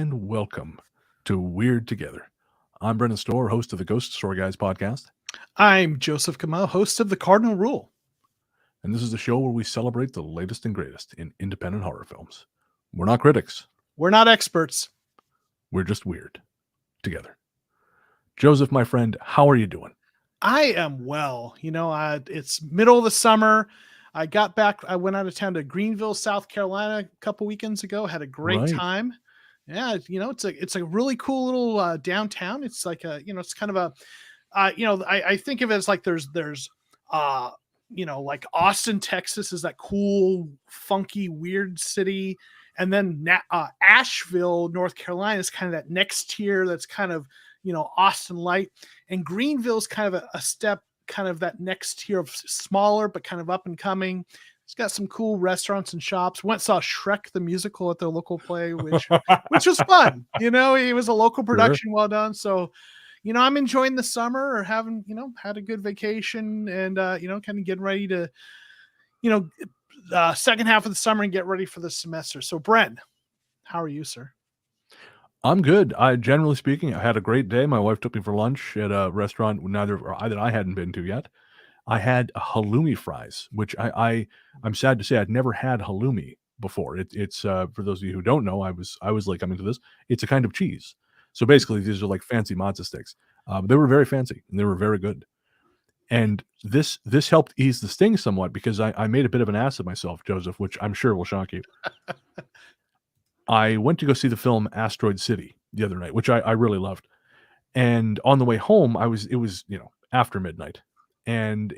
and welcome to Weird Together. I'm Brennan Storr, host of the Ghost Story Guys podcast, I'm Joseph Comeau, host of The Cardinal Rule. and this is the show where we celebrate the latest and greatest in independent horror films. We're not critics, We're not experts. we're just weird together. Joseph, my friend, how are you doing? I am well. It's middle of the summer. I got back. I went out of town to Greenville, South Carolina a couple weekends ago. Had a great Right. time. Yeah, it's a really cool little downtown. It's like it's kind of a, I think of it as like there's like Austin, Texas is that cool, funky, weird city, and then Asheville, North Carolina is kind of that next tier. That's kind of Austin light, and Greenville's kind of a step, kind of that next tier of smaller but kind of up and coming. It's got some cool restaurants and shops. Went saw Shrek the musical at their local play, which was fun. It was a local production, well done. So, I'm enjoying the summer, or having had a good vacation, and kind of getting ready to second half of the summer and get ready for the semester. So, Brent, how are you, sir? I'm good. Generally speaking, I had a great day. My wife took me for lunch at a restaurant that I hadn't been to yet. I had halloumi fries, which I'm sad to say I'd never had halloumi before. It's for those of you who don't know, I was like coming to this. It's a kind of cheese. So basically, these are like fancy matzo sticks. They were very fancy and they were very good. And this helped ease the sting somewhat because I made a bit of an ass of myself, Joseph, which I'm sure will shock you. I went to go see the film Asteroid City the other night, which I really loved. And on the way home, it was after midnight, and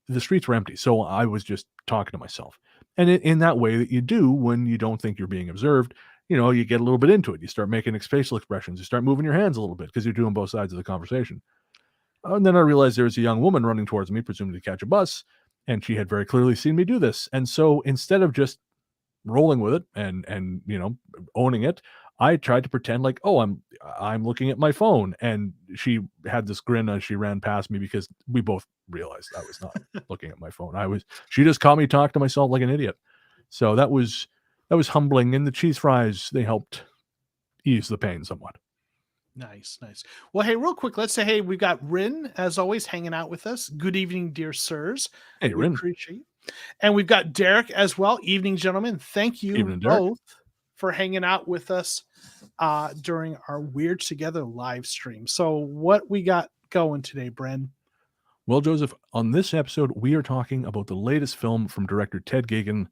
the streets were empty. So I was just talking to myself. And in that way that you do when you don't think you're being observed, you get a little bit into it. You start making facial expressions. You start moving your hands a little bit because you're doing both sides of the conversation. And then I realized there was a young woman running towards me, presumably to catch a bus, and she had very clearly seen me do this. And so instead of just rolling with it and owning it, I tried to pretend like, oh, I'm looking at my phone, and she had this grin as she ran past me because we both realized I was not looking at my phone. She just caught me talking to myself like an idiot. So that was humbling, and the cheese fries, they helped ease the pain somewhat. Nice. Well, hey, real quick, let's say, hey, we've got Rin, as always, hanging out with us. Good evening, dear sirs. Hey, We Rin. appreciate you. And we've got Derek as well. Evening, gentlemen. Thank you Evening, Derek. both for hanging out with us during our Weird Together live stream. So what we got going today, Bren? Well, Joseph, on this episode, we are talking about the latest film from director Ted Geoghegan,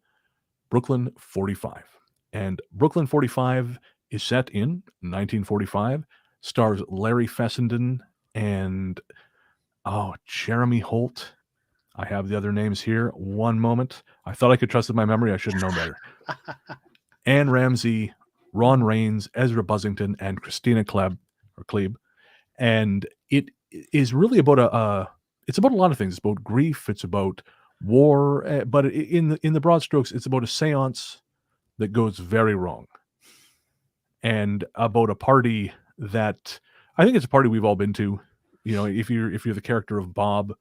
Brooklyn 45. And Brooklyn 45 is set in 1945, stars Larry Fessenden and, Jeremy Holt. I have the other names here. One moment. I thought I could trust my memory. I should know better. Anne Ramsey, Ron Raines, Ezra Buzzington, and Christina Klebe. And it is really about it's about a lot of things. It's about grief. It's about war. But in the broad strokes, it's about a séance that goes very wrong, and about a party that I think it's a party we've all been to. If you're the character of Bob,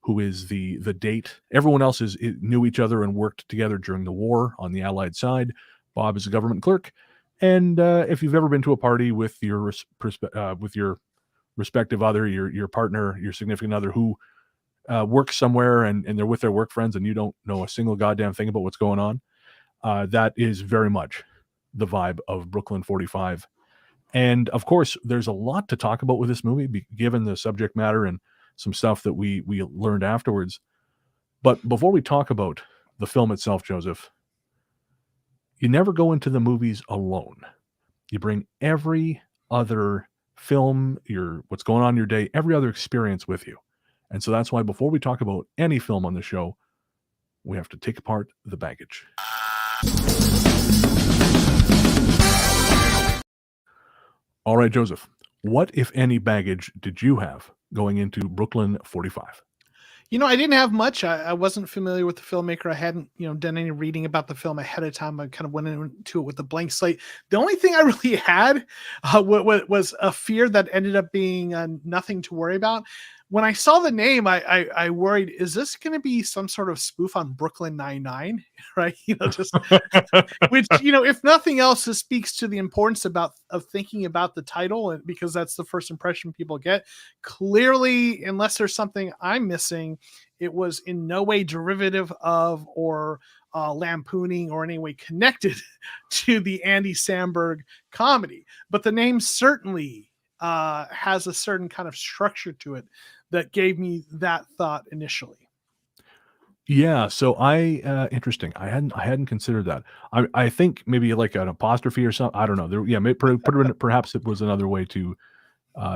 who is the date. Everyone else knew each other and worked together during the war on the Allied side. Bob is a government clerk, and if you've ever been to a party with your respective other, your partner, your significant other, who works somewhere and they're with their work friends, and you don't know a single goddamn thing about what's going on, that is very much the vibe of Brooklyn 45. And of course, there's a lot to talk about with this movie, given the subject matter and some stuff that we learned afterwards. But before we talk about the film itself, Joseph, you never go into the movies alone. You bring every other film, what's going on in your day, every other experience with you. And so that's why before we talk about any film on the show, we have to take apart the baggage. All right, Joseph, what, if any, baggage did you have going into Brooklyn 45? I didn't have much. I wasn't familiar with the filmmaker. I hadn't, done any reading about the film ahead of time. I kind of went into it with a blank slate. The only thing I really had was a fear that ended up being nothing to worry about. when I saw the name, I worried, is this going to be some sort of spoof on Brooklyn Nine-Nine? Right? Just which, if nothing else, this speaks to the importance of thinking about the title, and because that's the first impression people get. Clearly, unless there's something I'm missing, it was in no way derivative of or lampooning or any way connected to the Andy Samberg comedy. But the name certainly has a certain kind of structure to it that gave me that thought initially. Yeah, so interesting. I hadn't considered that. I think maybe like an apostrophe or something. I don't know. Perhaps it was another way to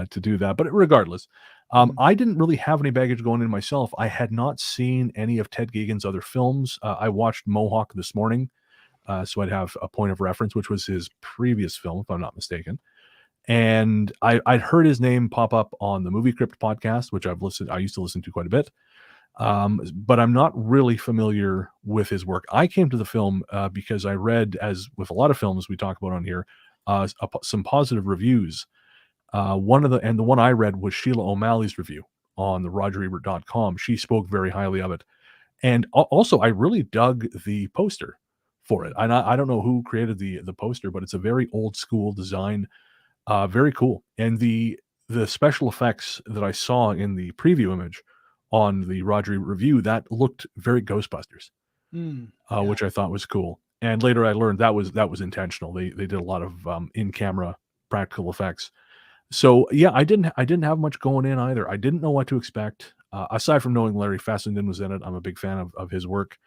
do that. But regardless, I didn't really have any baggage going in myself. I had not seen any of Ted Geoghegan's other films. I watched Mohawk this morning, so I'd have a point of reference, which was his previous film, if I'm not mistaken. And I'd heard his name pop up on the Movie Crypt podcast, which I used to listen to quite a bit. But I'm not really familiar with his work. I came to the film because I read, as with a lot of films we talk about on here, some positive reviews. The one I read was Sheila O'Malley's review on the RogerEbert.com. She spoke very highly of it. And also, I really dug the poster for it. I don't know who created the poster, but it's a very old school design. Very cool. And the special effects that I saw in the preview image on the Roger Ebert review, that looked very Ghostbusters, which I thought was cool. And later I learned that was intentional. They did a lot of in-camera practical effects. So yeah, I didn't have much going in either. I didn't know what to expect. Aside from knowing Larry Fessenden was in it, I'm a big fan of his work,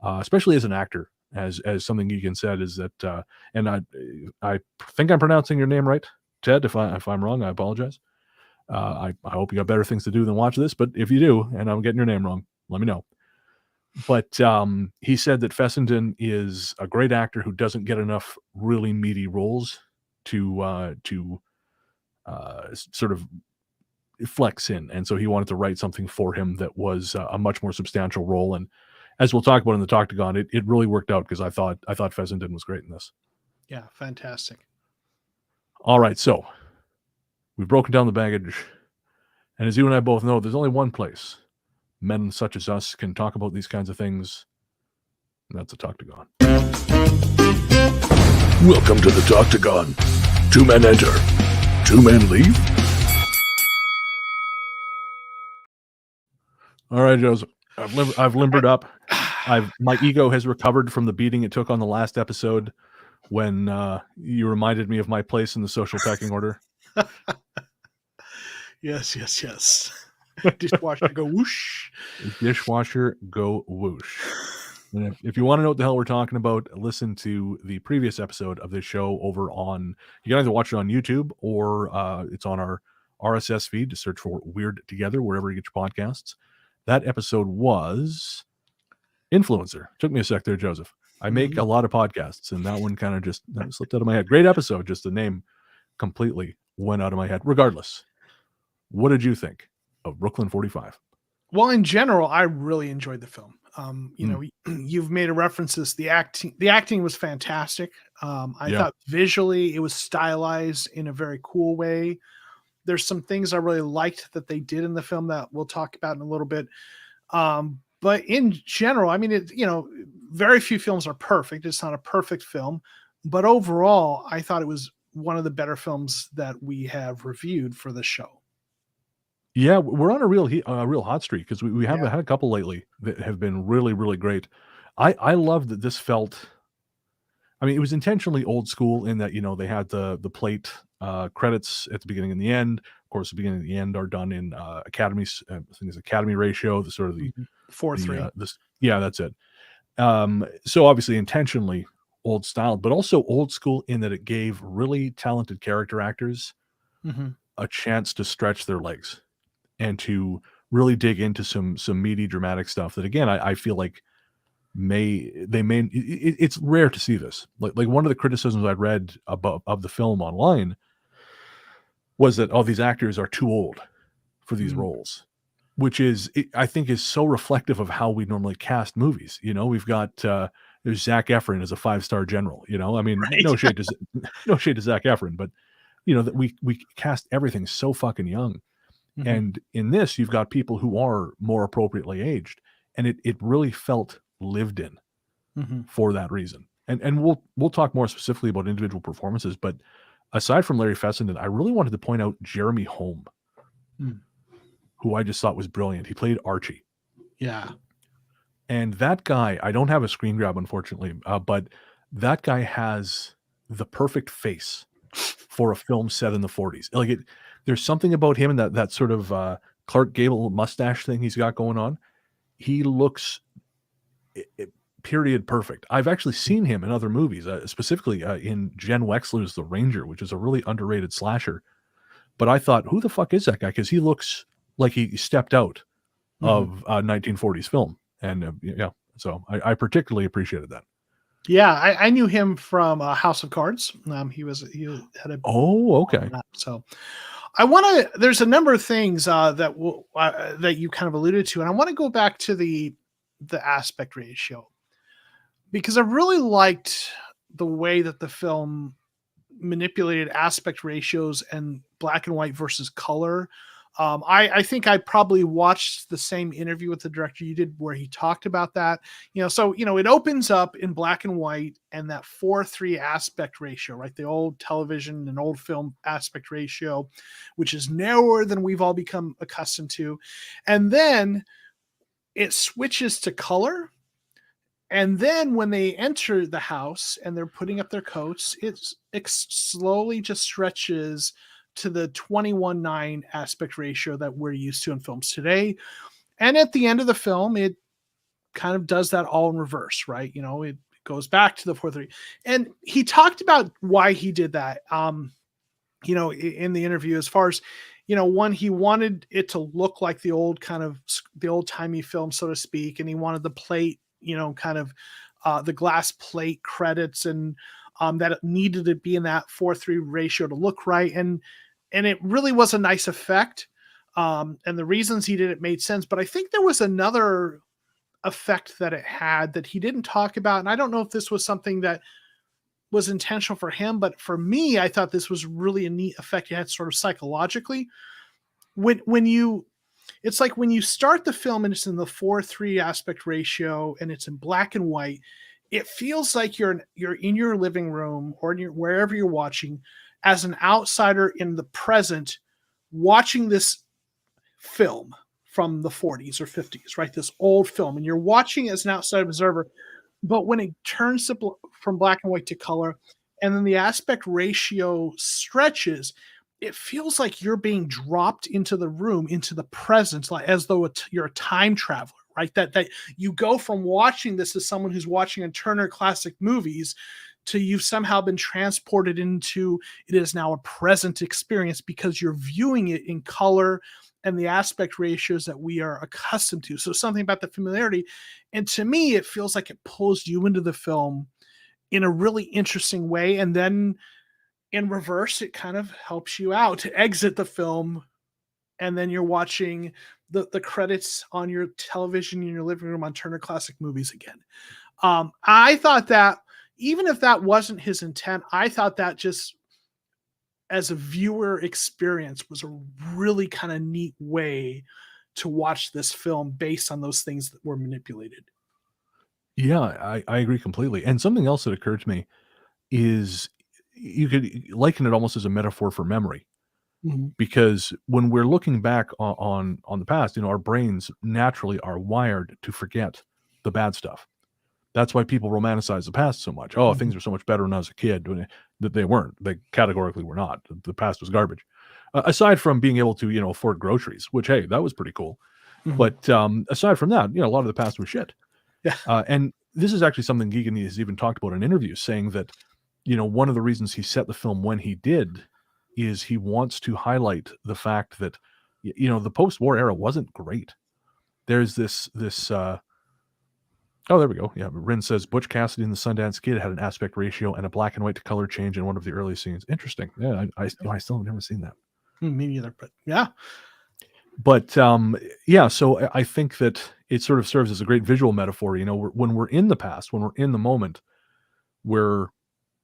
especially as an actor. As something Egan said is that, and I think I'm pronouncing your name right, Ted. If I'm wrong, I apologize. I hope you got better things to do than watch this, but if you do, and I'm getting your name wrong, let me know. But he said that Fessenden is a great actor who doesn't get enough really meaty roles to sort of flex in, and so he wanted to write something for him that was a much more substantial role. And as we'll talk about in the Toctagon, it really worked out because I thought Fessenden was great in this. Yeah, fantastic. All right, so we've broken down the baggage, and as you and I both know, there's only one place men such as us can talk about these kinds of things, and that's the Toctagon. Welcome to the Toctagon. 2 men enter, 2 men leave. All right, Joseph. I've limbered up. My ego has recovered from the beating it took on the last episode when you reminded me of my place in the social pecking order. Yes. Dishwasher go whoosh. Dishwasher go whoosh. And if you want to know what the hell we're talking about, listen to the previous episode of this show over on, you can either watch it on YouTube or it's on our RSS feed. To search for Weird Together wherever you get your podcasts. That episode was Influencer. Took me a sec there, Joseph. I make a lot of podcasts, and that one kind of just slipped out of my head. Great episode, just the name completely went out of my head. Regardless, what did you think of Brooklyn 45? Well, in general, I really enjoyed the film. You've made a reference to this. The acting was fantastic. I thought visually it was stylized in a very cool way. There's some things I really liked that they did in the film that we'll talk about in a little bit. But in general, I mean, very few films are perfect. It's not a perfect film, but overall, I thought it was one of the better films that we have reviewed for the show. Yeah, we're on a real hot streak because we have had a couple lately that have been really, really great. I love that this felt. I mean, it was intentionally old school in that they had the plate credits at the beginning and the end. Of course, the beginning and the end are done in Academy. I think it's Academy ratio. The sort of the 4:3. That's it. So obviously intentionally old style, but also old school in that it gave really talented character actors a chance to stretch their legs and to really dig into some meaty dramatic stuff that, again, I feel like it's rare to see this. Like one of the criticisms I read of the film online was that these actors are too old for these roles, which I think is so reflective of how we normally cast movies. We've got there's Zac Efron as a 5-star general. I mean, right. no shade to Zac Efron, but that we cast everything so fucking young. Mhm. And in this, you've got people who are more appropriately aged, and it really felt lived in Mhm. for that reason. And we'll talk more specifically about individual performances, but aside from Larry Fessenden, I really wanted to point out Jeremy Holm, Mm. who I just thought was brilliant. He played Archie. Yeah. And that guy, I don't have a screen grab, unfortunately, but that guy has the perfect face for a film set in the 40s. Like there's something about him and that sort of Clark Gable mustache thing he's got going on. He looks period perfect. I've actually seen him in other movies, specifically in Jen Wexler's The Ranger, which is a really underrated slasher. But I thought, who the fuck is that guy? Because he looks like he stepped out Mhm. of 1940s film. And yeah, so I particularly appreciated that. Yeah, I knew him from House of Cards. He had a Oh, role in okay. that. So I want to. There's a number of things that you kind of alluded to, and I want to go back to the aspect ratio because I really liked the way that the film manipulated aspect ratios and black and white versus color. I think I probably watched the same interview with the director you did where he talked about that. So it opens up in black and white and that 4:3 aspect ratio, right? The old television and old film aspect ratio, which is narrower than we've all become accustomed to. And then it switches to color, and then when they enter the house and they're putting up their coats, it slowly just stretches to the 21:9 aspect ratio that we're used to in films today. And at the end of the film, it kind of does that all in reverse, right? It goes back to the 4:3. And he talked about why he did that. In the interview, as far as one, he wanted it to look like the old kind of the old-timey film, so to speak, and he wanted the plate, kind of the glass plate credits, and that it needed to be in that 4:3 ratio to look right, and it really was a nice effect. And the reasons he did it made sense, but I think there was another effect that it had that he didn't talk about, and I don't know if this was something that was intentional for him, but for me, I thought this was really a neat effect you had sort of psychologically. When you It's like when you start the film and it's in the 4:3 aspect ratio and it's in black and white, it feels like you're in your living room or wherever you're watching as an outsider in the present, watching this film from the 40s or 50s, right? This old film, and you're watching as an outside observer. But when it turns from black and white to color, and then the aspect ratio stretches, it feels like you're being dropped into the room, into the present, like as though you're a time traveler, right? That you go from watching this as someone who's watching a Turner Classic Movies to you've somehow been transported into it is now a present experience because you're viewing it in color and the aspect ratios that we are accustomed to. So something about the familiarity. And to me, it feels like it pulls you into the film in a really interesting way. And then in reverse, it kind of helps you out to exit the film. And then you're watching the credits on your television in your living room on Turner Classic Movies again. I thought that even if that wasn't his intent, I thought that just as a viewer experience was a really kind of neat way to watch this film based on those things that were manipulated. Yeah, I agree completely. And something else that occurred to me is you could liken it almost as a metaphor for memory. Mhm. Because when we're looking back on the past, our brains naturally are wired to forget the bad stuff. That's why people romanticize the past so much. Oh, Mhm. things were so much better when I was a kid. That they weren't. They categorically were not. The past was garbage. Aside from being able to, afford groceries, which hey, that was pretty cool. Mhm. But aside from that, a lot of the past was shit. Yeah. And this is actually something Geegan has even talked about in interviews, saying that, one of the reasons he set the film when he did is he wants to highlight the fact that, the post-war era wasn't great. There's this. Oh, there we go. Yeah, Rin says Butch Cassidy and the Sundance Kid had an aspect ratio and a black and white to color change in one of the early scenes. Interesting. Yeah, I still have never seen that. Me neither, but yeah. But yeah, so I think that it sort of serves as a great visual metaphor. When we're in the past, when we're in the moment, where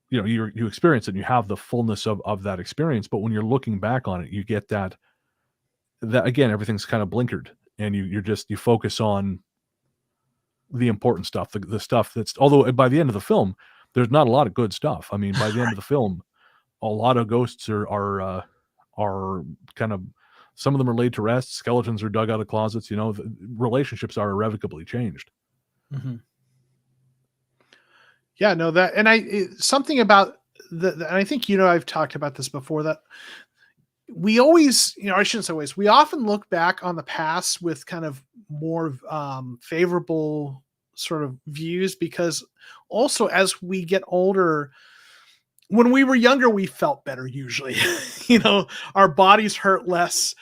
you experience it, and you have the fullness of that experience. But when you're looking back on it, you get that again, everything's kind of blinkered, and you focus on the important stuff, the stuff that's, although by the end of the film, there's not a lot of good stuff. I mean, by the end of the film, a lot of ghosts are kind of, some of them are laid to rest. Skeletons are dug out of closets. The relationships are irrevocably changed. Mm-hmm. Yeah, no, that, and something about and I think, I've talked about this before, that we always, I shouldn't say always, we often look back on the past with kind of more favorable sort of views, because also as we get older, when we were younger, we felt better usually. Our bodies hurt less.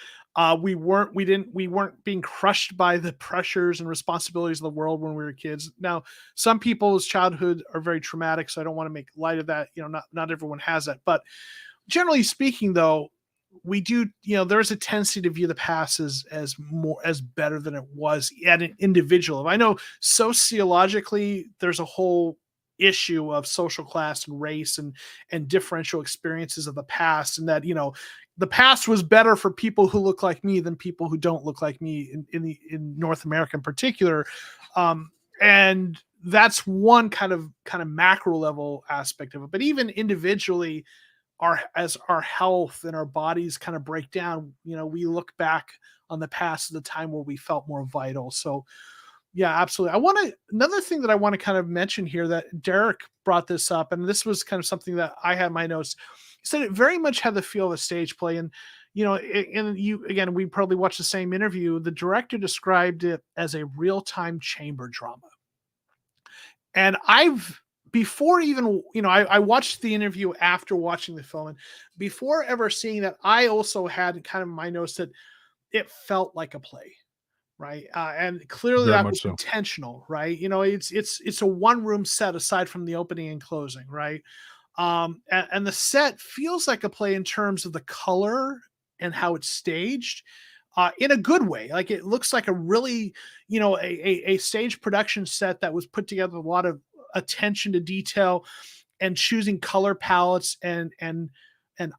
We weren't being crushed by the pressures and responsibilities of the world when we were kids. Now, some people's childhood are very traumatic, so I don't want to make light of that. Not everyone has that, but generally speaking, though, we do, there's a tendency to view the past as better than it was at an individual. I know sociologically there's a whole issue of social class and race and differential experiences of the past, and that, the past was better for people who look like me than people who don't look like me in North America in particular. And that's one kind of macro level aspect of it. But even individually, as our health and our bodies kind of break down, we look back on the past as the time where we felt more vital. So yeah, absolutely. Another thing that I want to kind of mention here, that Derek brought this up, and this was kind of something that I had in my notes. He said it very much had the feel of a stage play. And, again, we probably watched the same interview. The director described it as a real-time chamber drama. And before even, I watched the interview after watching the film, and before ever seeing that, I also had kind of my notes that it felt like a play, right? And clearly Very that much was so. intentional, right? It's a one room set aside from the opening and closing, right? And the set feels like a play in terms of the color and how it's staged. In a good way. Like, it looks like a really, a stage production set that was put together with a lot of attention to detail and choosing color palettes and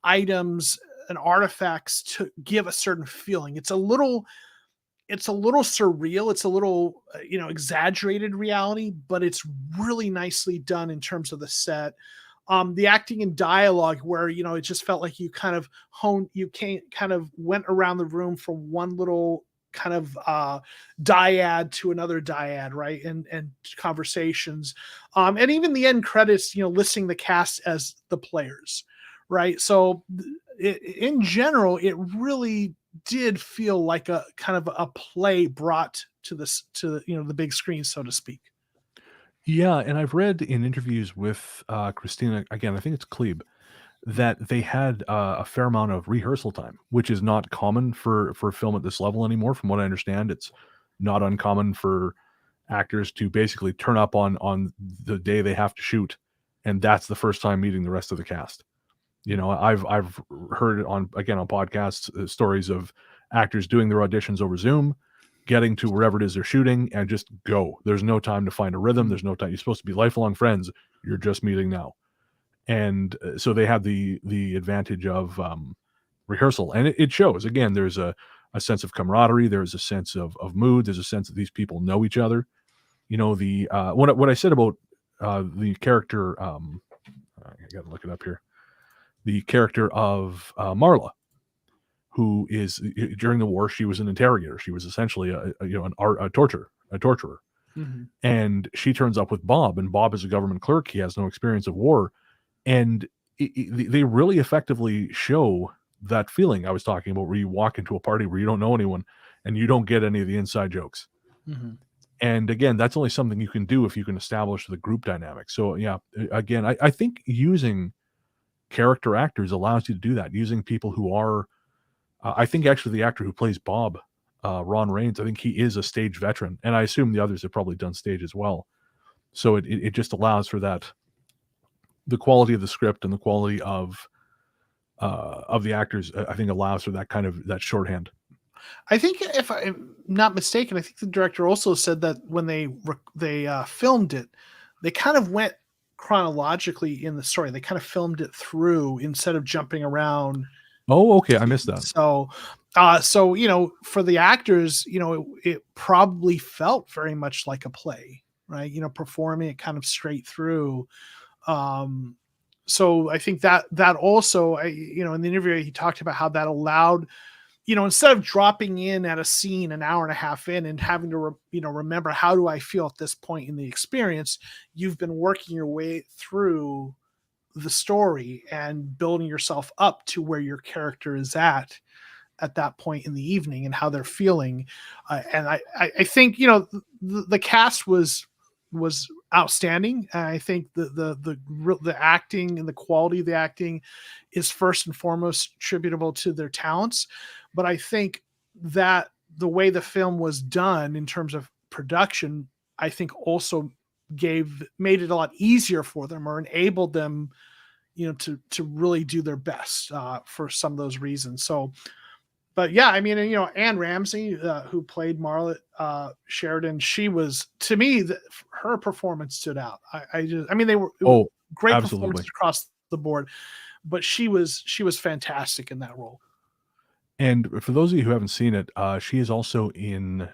items and artifacts to give a certain feeling. It's a little surreal. It's a little, exaggerated reality, but it's really nicely done in terms of the set. The acting and dialogue, where, it just felt like you kind of went around the room from one little kind of dyad to another dyad, right? And conversations. And even the end credits, listing the cast as the players, right? So in general, it really did feel like a kind of a play brought to the big screen, so to speak. Yeah, and I've read in interviews with Christina, again, I think it's Klebe, that they had a fair amount of rehearsal time, which is not common for film at this level anymore. From what I understand, it's not uncommon for actors to basically turn up on the day they have to shoot, and that's the first time meeting the rest of the cast. I've heard on podcasts stories of actors doing their auditions over Zoom, getting to wherever it is they're shooting, and just go. There's no time to find a rhythm. There's no time. You're supposed to be lifelong friends. You're just meeting now. And so they have the advantage of rehearsal, and it shows. Again, there's a sense of camaraderie. There's a sense of mood. There's a sense that these people know each other. The what I said about the character. I got to look it up here. The character of Marla, who is, during the war, she was an interrogator. She was essentially a torturer. Mm-hmm. And she turns up with Bob, and Bob is a government clerk. He has no experience of war. And they really effectively show that feeling I was talking about, where you walk into a party where you don't know anyone and you don't get any of the inside jokes. Mm-hmm. And again, that's only something you can do if you can establish the group dynamic. So yeah, again, I think using character actors allows you to do that. Using people who are, I think actually the actor who plays Bob, Ron Raines, I think he is a stage veteran, and I assume the others have probably done stage as well. So it just allows for that, the quality of the script and the quality of the actors, I think allows for that kind of that shorthand. I think, if I'm not mistaken, I think the director also said that when they filmed it, they kind of went chronologically in the story. They kind of filmed it through instead of jumping around. Oh, okay. I missed that. So for the actors, it probably felt very much like a play, right? Performing it kind of straight through. Um, so I think that also, in the interview, he talked about how that allowed, instead of dropping in at a scene an hour and a half in and having to, remember how do I feel at this point in the experience, you've been working your way through the story and building yourself up to where your character is at that point in the evening and how they're feeling. And I think, the cast was outstanding. I think the acting and the quality of the acting is first and foremost attributable to their talents. But I think that the way the film was done in terms of production, I think also made it a lot easier for them or enabled them, to really do their best for some of those reasons. So, but yeah, I mean, Anne Ramsey, who played Marla Sheridan, she was, to me, her performance stood out. I mean, it was Oh, great absolutely. performances across the board, but she was fantastic in that role. And for those of you who haven't seen it, she is also in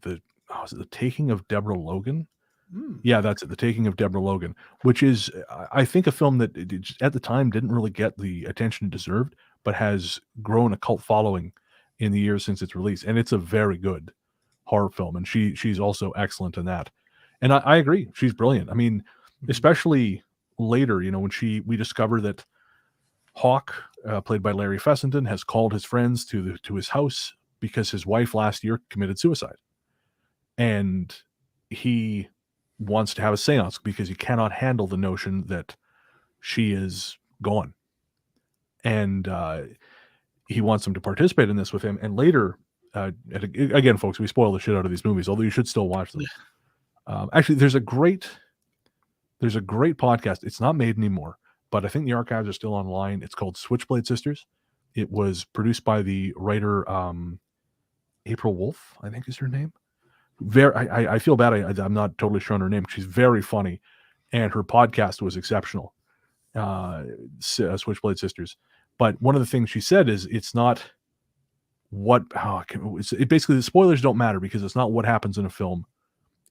is it The Taking of Deborah Logan? Mm. Yeah, that's it. The Taking of Deborah Logan, which is, I think, a film that at the time didn't really get the attention it deserved, but has grown a cult following in the years since its release. And it's a very good horror film. And she's also excellent in that. And I agree. She's brilliant. I mean, Mhm. especially later, when we discover that Hawk, played by Larry Fessenden, has called his friends to his house because his wife last year committed suicide. And he wants to have a seance because he cannot handle the notion that she is gone. And he wants them to participate in this with him. And later, again, folks, we spoil the shit out of these movies, although you should still watch them. Actually, there's a great podcast. It's not made anymore, but I think the archives are still online. It's called Switchblade Sisters. It was produced by the writer April Wolf, I think is her name. I feel bad. I'm not totally sure on her name. She's very funny, and her podcast was exceptional. Switchblade Sisters. But one of the things she said is it's not basically the spoilers don't matter because it's not what happens in a film.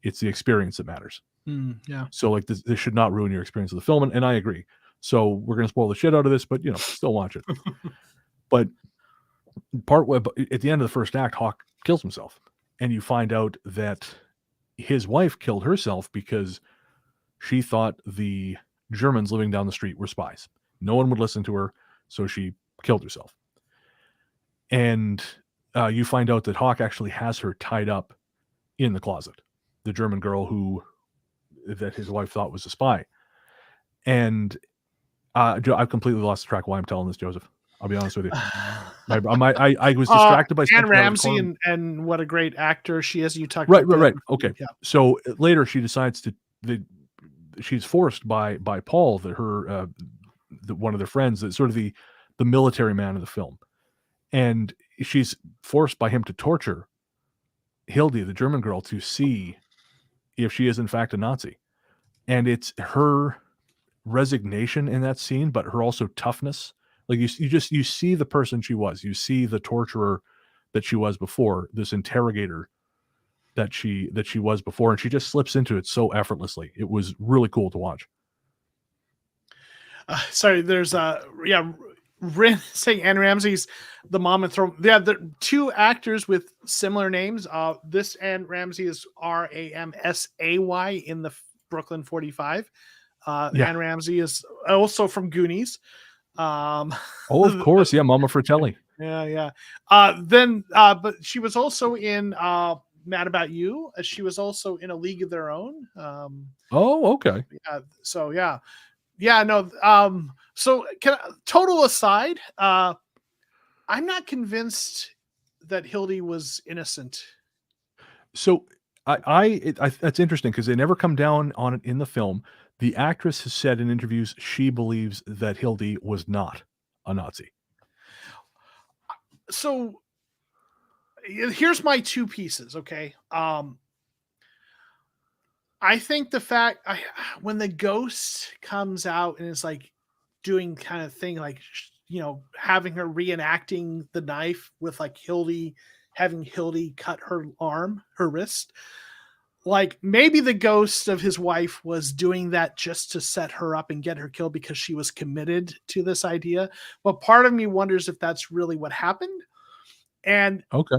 It's the experience that matters. Yeah. So like this should not ruin your experience of the film. And I agree. So we're going to spoil the shit out of this, but still watch it. But at the end of the first act, Hawk kills himself. And you find out that his wife killed herself because she thought the Germans living down the street were spies. No one would listen to her, so she killed herself. And you find out that Hawk actually has her tied up in the closet, the German girl that his wife thought was a spy. And I've completely lost track why I'm telling this, Joseph. I'll be honest with you. I was distracted by Anne something. Ramsey and what a great actor she is. You talked Right. about that. Okay. Yeah. So later she decides she's forced by Paul, one of their friends, that sort of the military man of the film, and she's forced by him to torture Hildy, the German girl, to see if she is in fact a Nazi. And it's her resignation in that scene, but her also toughness. Like you see the person she was. You see the torturer that she was before, this interrogator that she was before, and she just slips into it so effortlessly. It was really cool to watch. Sorry, there's Rin saying Anne Ramsey's the mom and throw. Yeah, the two actors with similar names. This Anne Ramsey is Ramsay in the Brooklyn 45. Yeah. Anne Ramsey is also from Goonies. Oh, of course, yeah, Mama Fratelli. Yeah. But she was also in Mad About You. She was also in A League of Their Own. Oh, okay. Yeah. So yeah. No. So total aside, I'm not convinced that Hildy was innocent. So that's interesting because they never come down on it in the film. The actress has said in interviews she believes that Hildy was not a Nazi. So here's my two pieces. Okay. I think the fact when the ghost comes out and is like doing kind of thing like having her reenacting the knife with like having Hildy cut her wrist. Like maybe the ghost of his wife was doing that just to set her up and get her killed because she was committed to this idea. But part of me wonders if that's really what happened. And Okay.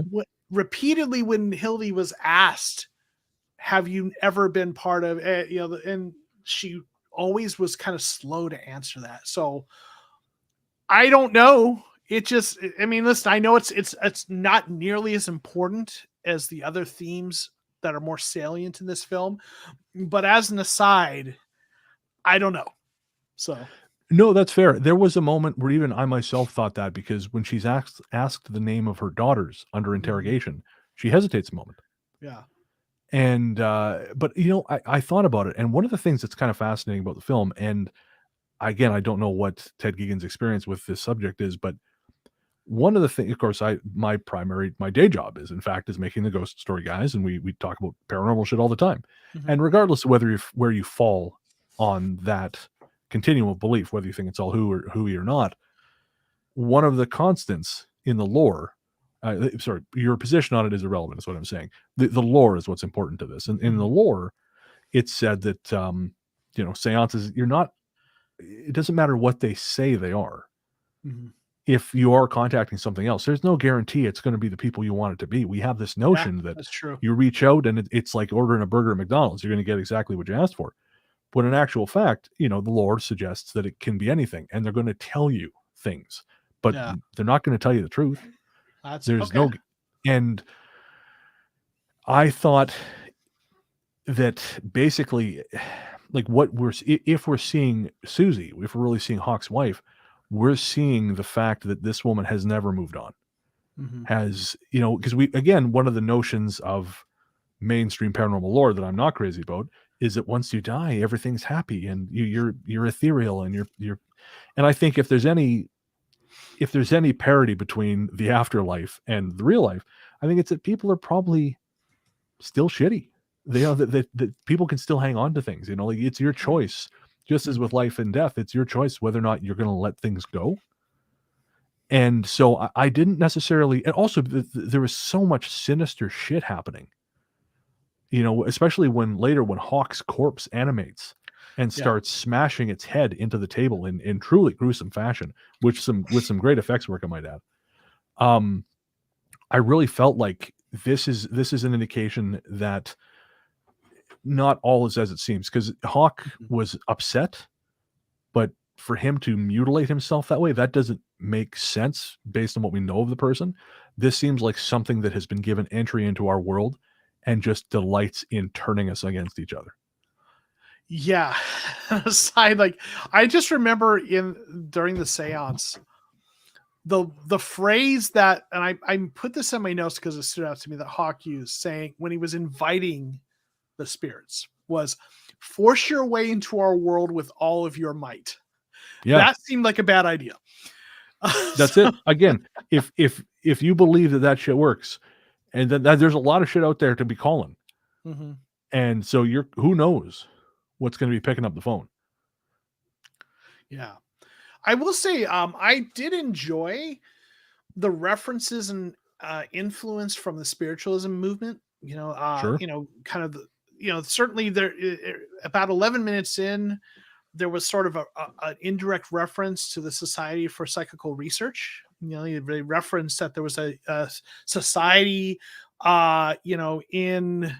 repeatedly when Hildy was asked, have you ever been part of, and she always was kind of slow to answer that. So I don't know. I mean, listen, I know it's not nearly as important as the other themes that are more salient in this film, but as an aside, I don't know. So No, that's fair. There was a moment where even I myself thought that, because when she's asked the name of her daughters under interrogation, she hesitates a moment. yeah. And, but, I thought about it, and one of the things that's kind of fascinating about the film, and again, I don't know what Ted Geoghegan's experience with this subject is, but one of the things, of course, my day job is making the ghost story guys, and we talk about paranormal shit all the time. Mhm. And regardless of where you fall on that continuum of belief, whether you think it's all hooey or not, one of the constants in the lore, sorry, your position on it is irrelevant, is what I'm saying. The lore is what's important to this. And in the lore, it's said that, seances, it doesn't matter what they say they are. Mhm. If you are contacting something else, there's no guarantee it's going to be the people you want it to be. We have this Yeah, notion that that's true. you reach out and it's like ordering a burger at McDonald's. You're going to get exactly what you asked for. But in actual fact, the Lord suggests that it can be anything, and they're going to tell you things, but Yeah, they're not going to tell you the truth. that's There's okay. no, and I thought that basically, like if we're seeing Susie, if we're really seeing Hawk's wife, we're seeing the fact that this woman has never moved on. Mhm. Has, because again, one of the notions of mainstream paranormal lore that I'm not crazy about is that once you die, everything's happy and you're ethereal and and I think if there's any parity between the afterlife and the real life, I think it's that people are probably still shitty. They know that people can still hang on to things, like it's your choice. Just as with life and death, it's your choice whether or not you're going to let things go. And so I didn't necessarily, and also there was so much sinister shit happening, especially when Hawk's corpse animates and Yeah. starts smashing its head into the table in truly gruesome fashion, with some great effects work, I might add. I really felt like this is an indication that not all is as it seems, because Hawk Mhm. was upset, but for him to mutilate himself that way, that doesn't make sense based on what we know of the person. This seems like something that has been given entry into our world and just delights in turning us against each other. Yeah. Aside, like I just remember during the seance, the phrase that, and I put this in my notes because it stood out to me, that Hawk used, saying when he was inviting the spirits, was force your way into our world with all of your might. Yeah, That seemed like a bad idea. that's So, it. Again, if you believe that shit works, and that there's a lot of shit out there to be calling, mhm. and so who knows what's going to be picking up the phone. Yeah. I will say, I did enjoy the references and influence from the spiritualism movement. Sure. Kind of certainly there. About 11 minutes in, there was sort of an indirect reference to the Society for Psychical Research. They referenced that there was a society, in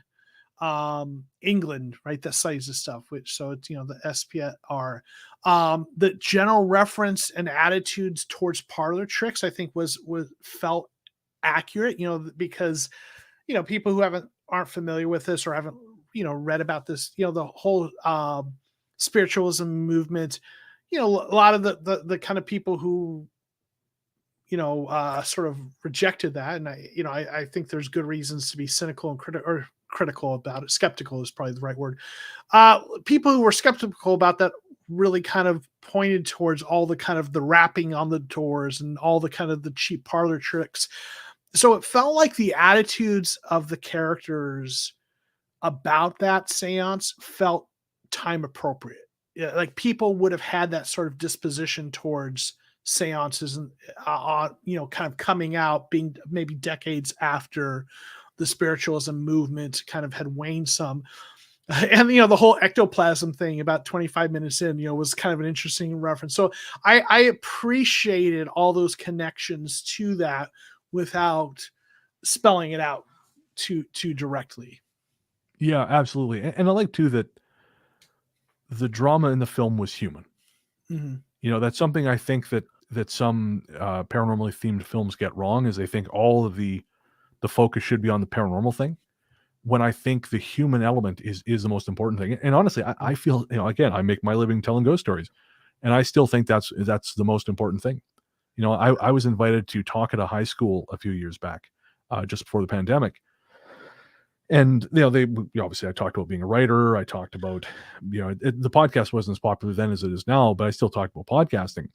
England, right, that studies this stuff, which, so it's, the SPR. The general reference and attitudes towards parlor tricks, I think, was felt accurate, because people who aren't familiar with this or haven't read about this, the whole spiritualism movement, a lot of the kind of people who sort of rejected that. And I think there's good reasons to be cynical and critical about it. Skeptical is probably the right word. People who were skeptical about that really kind of pointed towards all the kind of the wrapping on the doors and all the kind of the cheap parlor tricks. So it felt like the attitudes of the characters about that seance felt time appropriate. Yeah, like people would have had that sort of disposition towards seances and kind of coming out, being maybe decades after the spiritualism movement kind of had waned some. And the whole ectoplasm thing about 25 minutes in, was kind of an interesting reference. So I appreciated all those connections to that without spelling it out too directly. Yeah, absolutely. And I like too that the drama in the film was human. Mhm. That's something I think that some paranormally themed films get wrong, is they think all of the focus should be on the paranormal thing, when I think the human element is the most important thing. And honestly, I feel, again, I make my living telling ghost stories, and I still think that's the most important thing. I was invited to talk at a high school a few years back, just before the pandemic. And, obviously I talked about being a writer. I talked about, the podcast wasn't as popular then as it is now, but I still talked about podcasting.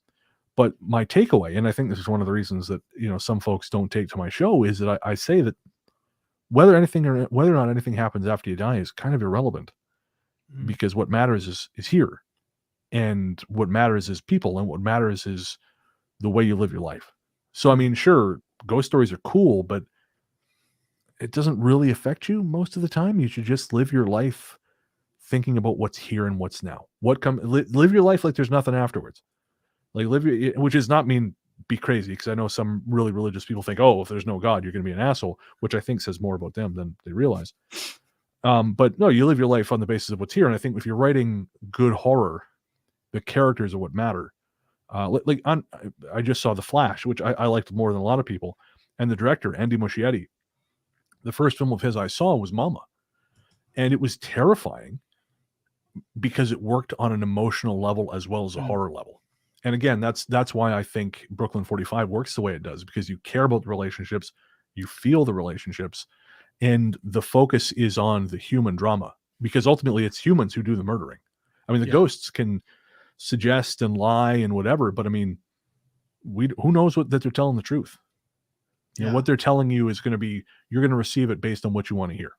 But my takeaway, and I think this is one of the reasons that, some folks don't take to my show, is that I say that whether or not anything happens after you die is kind of irrelevant, Mhm. because what matters is here, and what matters is people, and what matters is the way you live your life. So, I Mhm. mean, sure, ghost stories are cool, but it doesn't really affect you most of the time. You should just live your life thinking about what's here and what's now. Live your life like there's nothing afterwards. Like, which does not mean be crazy, because I know some really religious people think, oh, if there's no God, you're going to be an asshole, which I think says more about them than they realize. But no, you live your life on the basis of what's here. And I think if you're writing good horror, the characters are what matter. I just saw The Flash, which I liked more than a lot of people. And the director, Andy Muschietti, the first film of his I saw was Mama. And it was terrifying because it worked on an emotional level as well as a Mhm. horror level. And again, that's why I think Brooklyn 45 works the way it does, because you care about the relationships, you feel the relationships, and the focus is on the human drama, because ultimately it's humans who do the murdering. I mean, the Yeah. ghosts can suggest and lie and whatever, but I mean, who knows that they're telling the truth? Yeah. What they're telling you is going to be, you're going to receive it based on what you want to hear.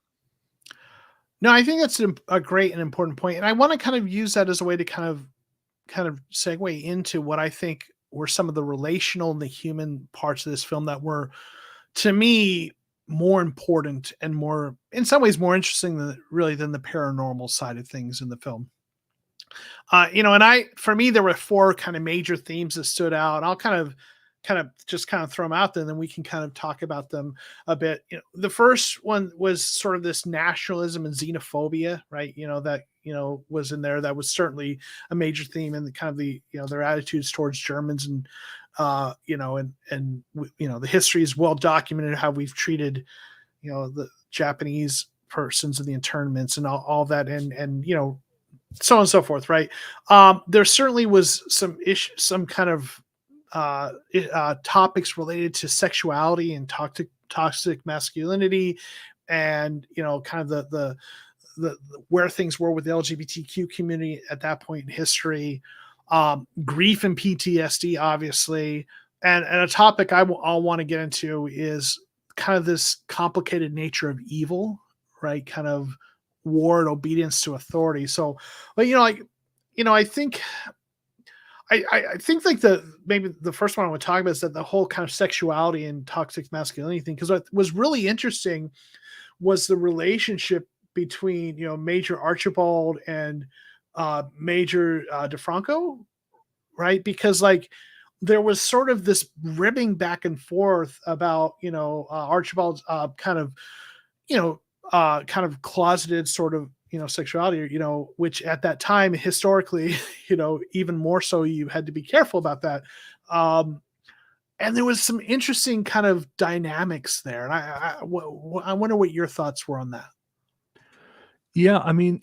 No, I think that's a great and important point, and I want to kind of use that as a way to kind of segue into what I think were some of the relational and the human parts of this film that were, to me, more important and more, in some ways, more interesting than the paranormal side of things in the film. And for me, there were four kind of major themes that stood out. I'll kind of throw them out there, and then we can kind of talk about them a bit. The first one was sort of this nationalism and xenophobia, right? That was in there. That was certainly a major theme, and kind of their attitudes towards Germans, and the history is well documented, how we've treated the Japanese persons in the internments and all that, and so on and so forth, right? There certainly was some kind of topics related to sexuality and toxic masculinity, and kind of the where things were with the LGBTQ community at that point in history, grief and PTSD, obviously, and a topic I'll want to get into is kind of this complicated nature of evil, right? Kind of war and obedience to authority. So, but I think I think like maybe the first one I want to talk about is that the whole kind of sexuality and toxic masculinity thing, because what was really interesting was the relationship between Major Archibald and Major DeFranco, right? Because like there was sort of this ribbing back and forth about Archibald's you know kind of closeted sort of sexuality, which at that time historically even more so, you had to be careful about that. um and there was some interesting kind of dynamics there, and I wonder what your thoughts were on that. Yeah, I mean,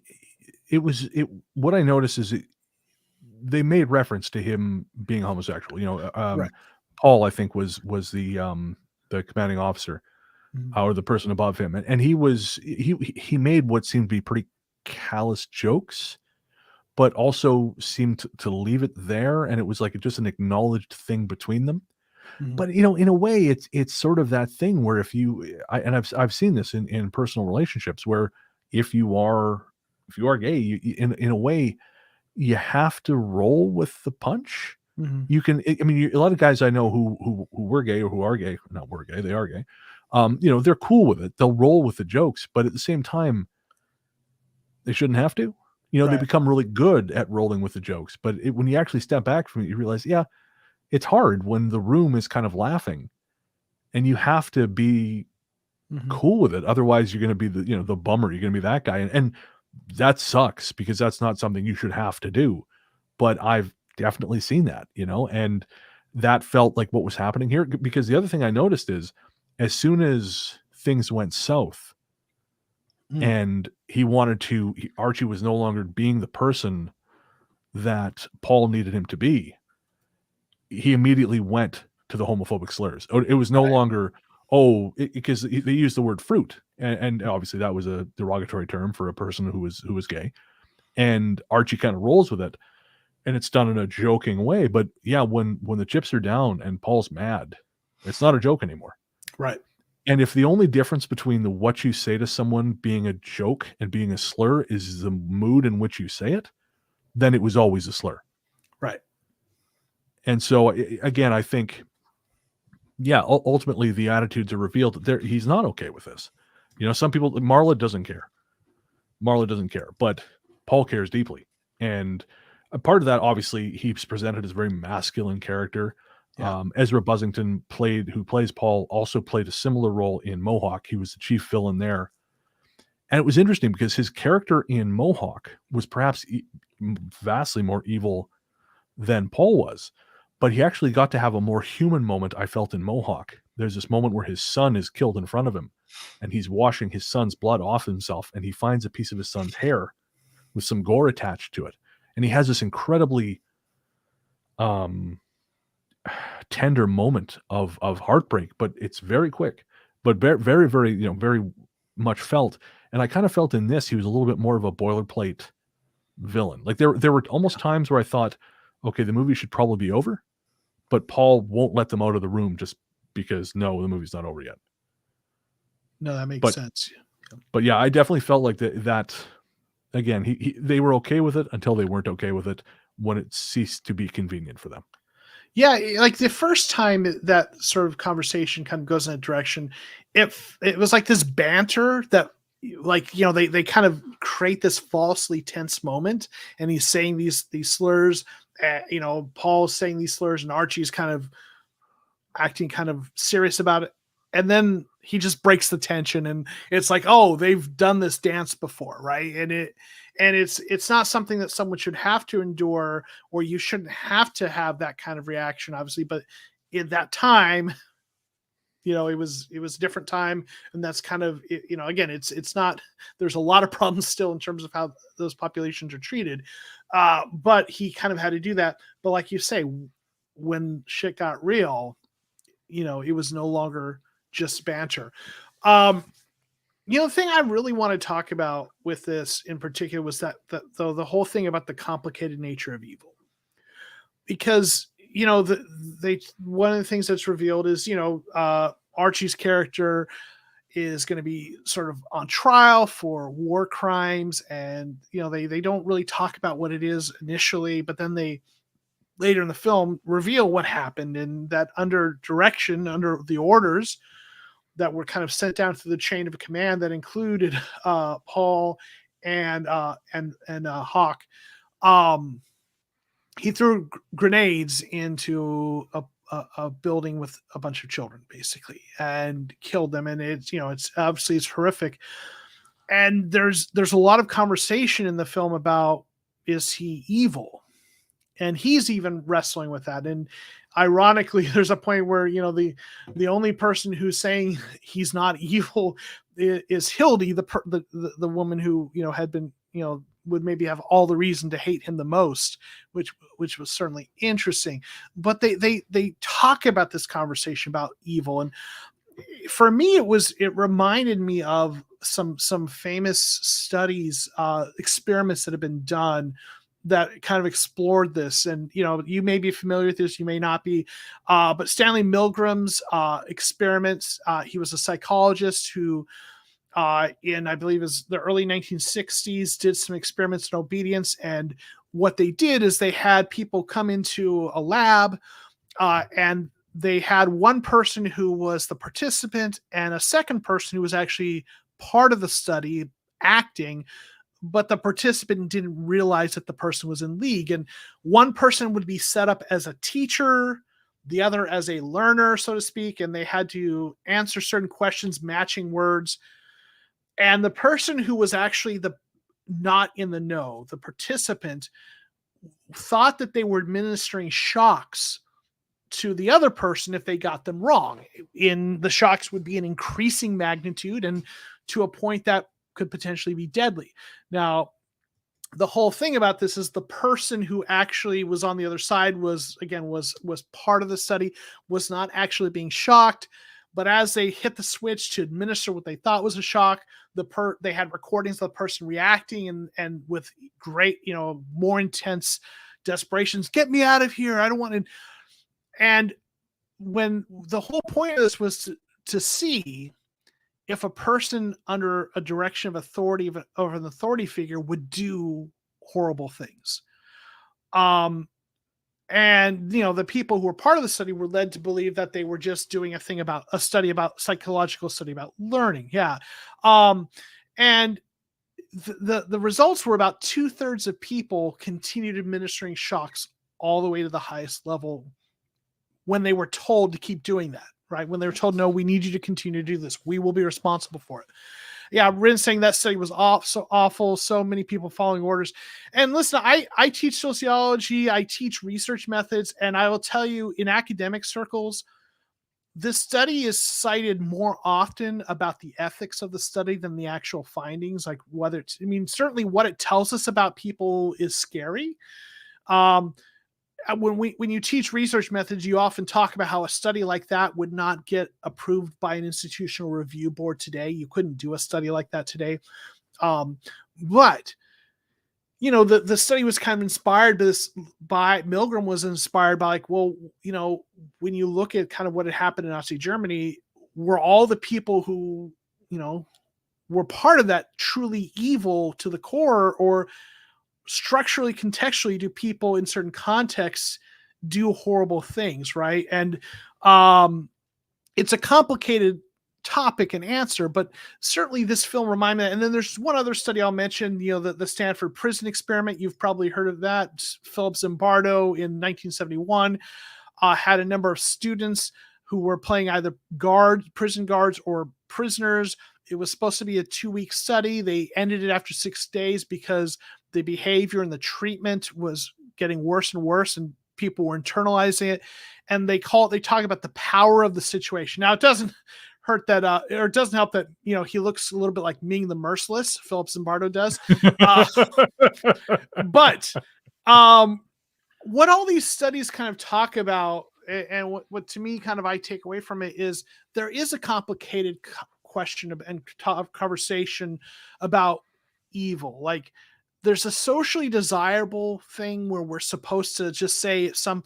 what I noticed is they made reference to him being homosexual. Correct. Paul, I think, was the commanding officer, Mhm. or the person above him, and he made what seemed to be pretty callous jokes, but also seemed to leave it there, and it was like just an acknowledged thing between them. Mhm. But in a way, it's sort of that thing where and I've seen this in personal relationships, where if you are if you are gay, in a way, you have to roll with the punch. Mhm. You can, I mean, a lot of guys I know who were gay or who are gay, not were gay, they are gay. They're cool with it. They'll roll with the jokes, but at the same time, they shouldn't have to. They Right. become really good at rolling with the jokes, but when you actually step back from it, you realize, yeah, it's hard when the room is kind of laughing, and you have to be Mhm. cool with it. Otherwise, you're going to be the bummer. You're going to be that guy, and that sucks because that's not something you should have to do. But I've definitely seen that, and that felt like what was happening here. Because the other thing I noticed is, as soon as things went south, Mm. and Archie was no longer being the person that Paul needed him to be, he immediately went to the homophobic slurs. It was no Right. longer, because they used the word fruit, and obviously that was a derogatory term for a person who was gay, and Archie kind of rolls with it, and it's done in a joking way. But yeah, when the chips are down and Paul's mad, it's not a joke anymore. Right. And if the only difference between the what you say to someone being a joke and being a slur is the mood in which you say it, then it was always a slur. Right. And so again, I think, yeah, ultimately the attitudes are revealed that he's not okay with this. Some people, Marla doesn't care. Marla doesn't care, but Paul cares deeply. And a part of that, obviously, he's presented as a very masculine character. Yeah. Ezra Buzzington, who plays Paul, also played a similar role in Mohawk. He was the chief villain there. And it was interesting because his character in Mohawk was perhaps vastly more evil than Paul was, but he actually got to have a more human moment, I felt, in Mohawk. There's this moment where his son is killed in front of him, and he's washing his son's blood off himself, and he finds a piece of his son's hair with some gore attached to it. And he has this incredibly um, tender moment of heartbreak, but it's very quick, but very, very, very much felt. And I kind of felt in this, he was a little bit more of a boilerplate villain. Like there were almost times where I thought, okay, the movie should probably be over, but Paul won't let them out of the room just because no, the movie's not over yet. No, that makes But sense. but yeah, I definitely felt like that again. They were okay with it until they weren't okay with it when it ceased to be convenient for them. Yeah, like the first time that sort of conversation kind of goes in a direction, it was like this banter that, like, they kind of create this falsely tense moment, and he's saying these slurs, Paul's saying these slurs, and Archie's kind of acting kind of serious about it, and then he just breaks the tension, and it's like, oh, they've done this dance before, right? And it's not something that someone should have to endure, or you shouldn't have to have that kind of reaction, obviously, but in that time, it was a different time, and that's kind of again, it's not, there's a lot of problems still in terms of how those populations are treated, but he kind of had to do that. But like you say, when shit got real, it was no longer just banter. Um, the thing I really want to talk about with this in particular was the whole thing about the complicated nature of evil, because one of the things that's revealed is Archie's character is going to be sort of on trial for war crimes, and they don't really talk about what it is initially, but then they later in the film reveal what happened, and that under the orders that were kind of sent down through the chain of command that included Paul and Hawk. Um, he threw grenades into a building with a bunch of children, basically, and killed them. And it's obviously it's horrific. And there's a lot of conversation in the film about, is he evil? And he's even wrestling with that. And ironically, there's a point where the only person who's saying he's not evil is Hildy, the woman who had been would maybe have all the reason to hate him the most, which was certainly interesting. But they talk about this conversation about evil, and for me it reminded me of some famous studies, experiments that have been done that kind of explored this. And you may be familiar with this, you may not be, but Stanley Milgram's experiments. He was a psychologist who in, I believe, is the early 1960s, did some experiments in obedience, and what they did is they had people come into a lab, and they had one person who was the participant and a second person who was actually part of the study acting, but the participant didn't realize that the person was in league. And one person would be set up as a teacher, the other as a learner, so to speak, and they had to answer certain questions matching words. And the person who was actually the not in the know, the participant, thought that they were administering shocks to the other person if they got them wrong. In the shocks would be an increasing magnitude and to a point that could potentially be deadly. Now, the whole thing about this is the person who actually was on the other side was part of the study, was not actually being shocked, but as they hit the switch to administer what they thought was a shock, they had recordings of the person reacting and with great, more intense desperations, get me out of here, I don't want to. And when the whole point of this was to see if a person under a direction of authority of an authority figure would do horrible things. And the people who were part of the study were led to believe that they were just doing a psychological study about learning. Yeah. And the results were about 2/3 of people continued administering shocks all the way to the highest level when they were told to keep doing that, right? When they were told, no, we need you to continue to do this. We will be responsible for it. Yeah, Rin saying that study was so awful. So many people following orders. And listen, I teach sociology. I teach research methods. And I will tell you, in academic circles, this study is cited more often about the ethics of the study than the actual findings. Like certainly what it tells us about people is scary. When you teach research methods, you often talk about how a study like that would not get approved by an institutional review board today. You couldn't do a study like that today. But the study was kind of inspired by Milgram was inspired by when you look at kind of what had happened in Nazi Germany, were all the people who, were part of that truly evil to the core, or structurally, contextually, do people in certain contexts do horrible things, right? And it's a complicated topic and answer, but certainly this film reminded me. And then there's one other study I'll mention, the Stanford prison experiment. You've probably heard of that. Philip Zimbardo in 1971 had a number of students who were playing either prison guards or prisoners. It was supposed to be a 2-week study. They ended it after 6 days because the behavior and the treatment was getting worse and worse, and people were internalizing it. And they talk about the power of the situation. Now, it doesn't hurt that, or it doesn't help that, he looks a little bit like Ming the Merciless. Philip Zimbardo does. But what all these studies kind of talk about, and what to me kind of I take away from it, is there is a complicated question and conversation about evil. Like, there's a socially desirable thing where we're supposed to just say some,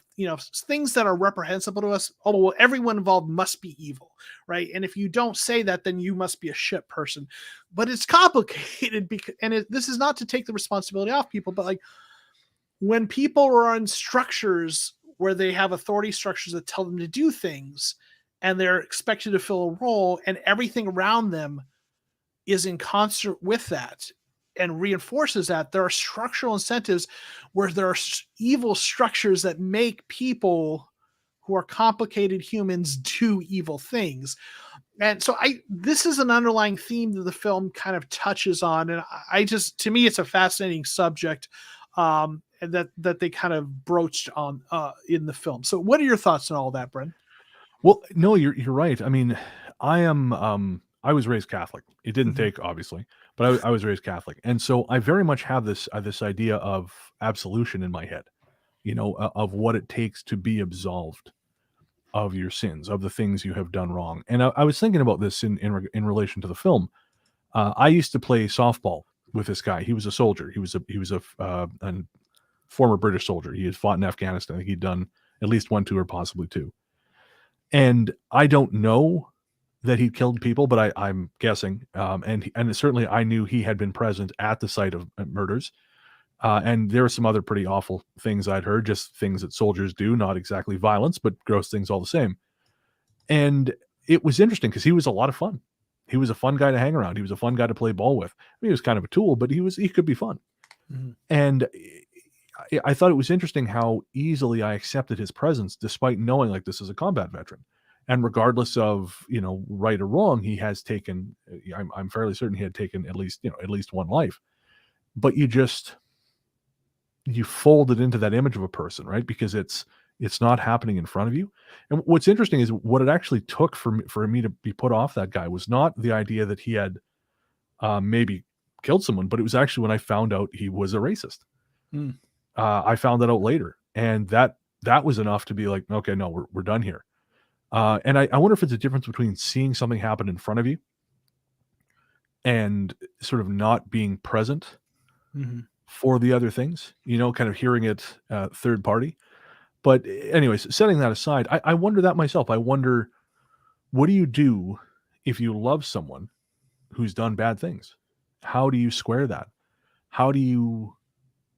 things that are reprehensible to us. Oh, well, everyone involved must be evil, right? And if you don't say that, then you must be a shit person. But it's complicated this is not to take the responsibility off people, but like when people are in structures where they have authority structures that tell them to do things, and they're expected to fill a role, and everything around them is in concert with that and reinforces that, there are structural incentives where there are evil structures that make people who are complicated humans do evil things. And so this is an underlying theme that the film kind of touches on. And to me, it's a fascinating subject that they kind of broached on in the film. So what are your thoughts on all that, Bren? Well, no, you're right. I mean, I was raised Catholic. It didn't take, obviously, but I was raised Catholic. And so I very much have this idea of absolution in my head, of what it takes to be absolved of your sins, of the things you have done wrong. And I was thinking about this in relation to the film. I used to play softball with this guy. He was a soldier. He was a former British soldier. He had fought in Afghanistan. I think he'd done at least 1 tour, possibly 2. And I don't know that he killed people, but I'm guessing. And certainly I knew he had been present at the site of murders. And there were some other pretty awful things I'd heard, just things that soldiers do, not exactly violence, but gross things all the same. And it was interesting because he was a lot of fun. He was a fun guy to hang around. He was a fun guy to play ball with. I mean, he was kind of a tool, but he could be fun. Mhm. And I thought it was interesting how easily I accepted his presence, despite knowing like this is a combat veteran. And regardless of right or wrong, he has taken. I'm fairly certain he had taken at least one life. But you fold it into that image of a person, right? Because it's not happening in front of you. And what's interesting is what it actually took for me to be put off that guy was not the idea that he had maybe killed someone, but it was actually when I found out he was a racist. Mm. I found that out later, and that was enough to be like, okay, no, we're done here. And I wonder if it's a difference between seeing something happen in front of you and sort of not being present Mhm. for the other things, kind of hearing it third party. But anyways, setting that aside, I wonder that myself. I wonder, what do you do if you love someone who's done bad things? How do you square that? How do you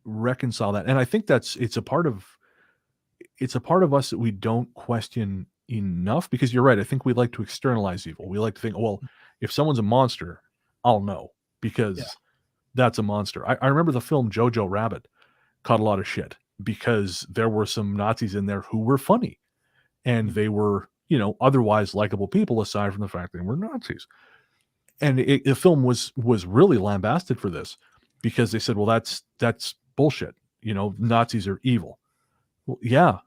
reconcile that? And I think it's a part of us that we don't question enough, because you're right. I think we like to externalize evil. We like to think, well, if someone's a monster, I'll know Yeah. because that's a monster. I remember the film Jojo Rabbit caught a lot of shit because there were some Nazis in there who were funny and they were, otherwise likable people aside from the fact they were Nazis. And the film was really lambasted for this because they said, well, that's bullshit. Nazis are evil. Well, yeah,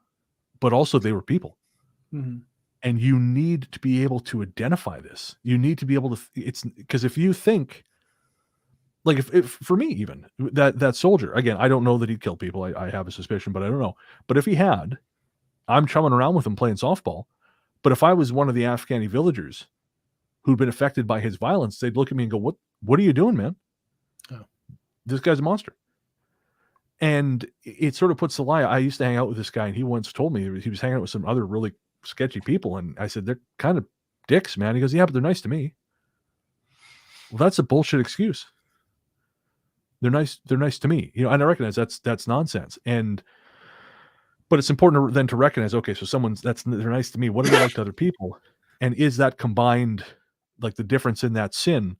but also they were people. Mhm. And you need to be able to identify this. You need to be able to, it's because if you think, like if for me, even that soldier, again, I don't know that he'd kill people. I have a suspicion, but I don't know. But if he had, I'm chumming around with him playing softball. But if I was one of the Afghani villagers who'd been affected by his violence, they'd look at me and go, what are you doing, man? Oh. This guy's a monster. And it sort of puts the lie. I used to hang out with this guy, and he once told me he was hanging out with some other really sketchy people. And I said, they're kind of dicks, man. He goes, yeah, but they're nice to me. Well, that's a bullshit excuse. They're nice to me. And I recognize that's nonsense. But it's important then to recognize, okay, so they're nice to me. What are they like to other people? And is that combined, like the difference in that sin,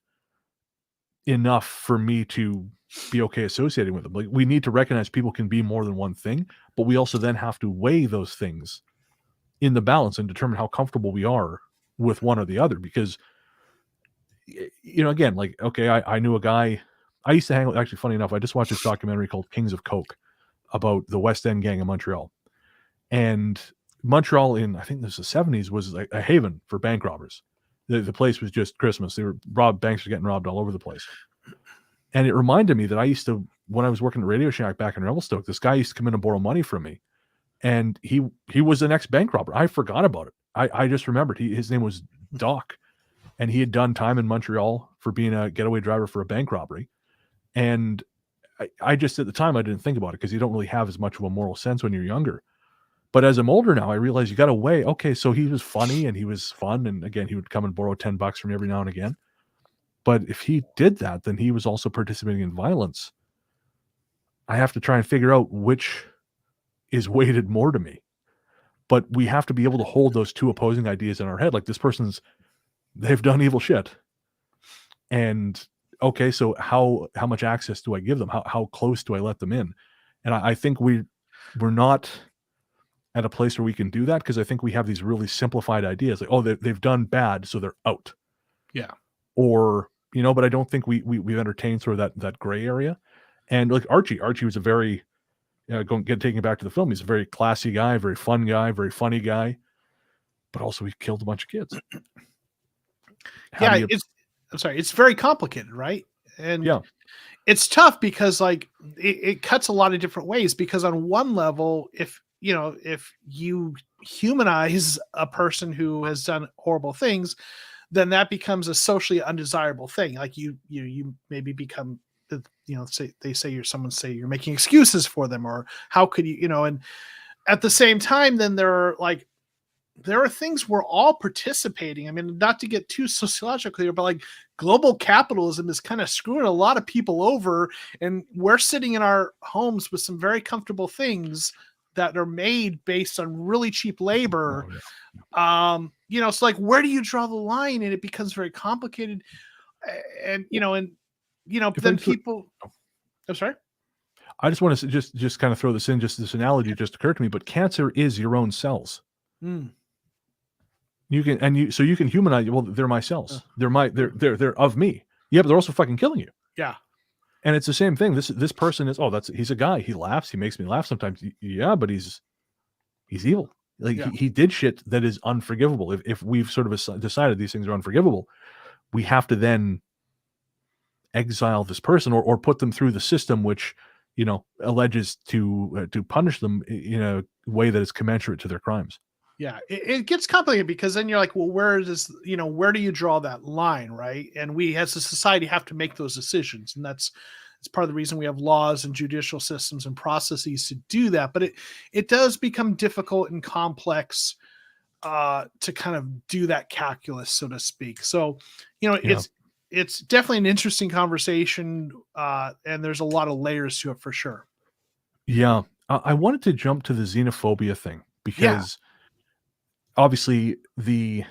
enough for me to be okay associating with them? Like, we need to recognize people can be more than one thing, but we also then have to weigh those things in the balance and determine how comfortable we are with one or the other. Because, again, like, okay, I knew a guy I used to hang with. Actually, funny enough, I just watched this documentary called Kings of Coke about the West End gang in Montreal. And Montreal in, I think this was the 70s, was a haven for bank robbers. The place was just Christmas. Banks were getting robbed all over the place. And it reminded me that I used to, when I was working at Radio Shack back in Revelstoke, this guy used to come in and borrow money from me. And he was the next bank robber. I forgot about it. I just remembered his name was Doc. And he had done time in Montreal for being a getaway driver for a bank robbery. And I just, at the time, I didn't think about it because you don't really have as much of a moral sense when you're younger. But as I'm older now, I realize you got to weigh, okay, so he was funny and he was fun. And again, he would come and borrow $10 from me every now and again. But if he did that, then he was also participating in violence. I have to try and figure out which is weighted more to me. But we have to be able to hold those two opposing ideas in our head. Like, they've done evil shit. And okay, so how much access do I give them? How close do I let them in? And I think we're not at a place where we can do that, because I think we have these really simplified ideas like, oh, they've done bad, so they're out. Yeah. Or, but I don't think we've entertained sort of that gray area. And like Archie was a very, taking it back to the film, he's a very classy guy, very fun guy, very funny guy, but also he killed a bunch of kids. It's very complicated, right? And yeah, it's tough because like it cuts a lot of different ways, because on one level, if you humanize a person who has done horrible things, then that becomes a socially undesirable thing. Like you maybe become, someone say you're making excuses for them, or how could you, and at the same time, then there are like there are things we're all participating. I mean, not to get too sociological here, but like global capitalism is kind of screwing a lot of people over, and we're sitting in our homes with some very comfortable things that are made based on really cheap labor. Oh, yeah. So like, where do you draw the line? And it becomes very complicated. And If then I just, people. I'm sorry. I just want to just kind of throw this in. Just this analogy just occurred to me. But cancer is your own cells. Mm. You can so you can humanize. Well, they're my cells. They're of me. Yeah, but they're also fucking killing you. Yeah. And it's the same thing. This person is. Oh, he's a guy. He laughs. He makes me laugh sometimes. Yeah, but he's evil. Like Yeah. he did shit that is unforgivable. If we've sort of decided these things are unforgivable, we have to then exile this person or put them through the system, which alleges to punish them in a way that is commensurate to their crimes. Yeah, it gets complicated because then you're like, well, where do you draw that line, right? And we as a society have to make those decisions, and it's part of the reason we have laws and judicial systems and processes to do that. But it does become difficult and complex to kind of do that calculus, so to speak. So, Yeah. it's definitely an interesting conversation, and there's a lot of layers to it for sure. Yeah. I wanted to jump to the xenophobia thing because obviously the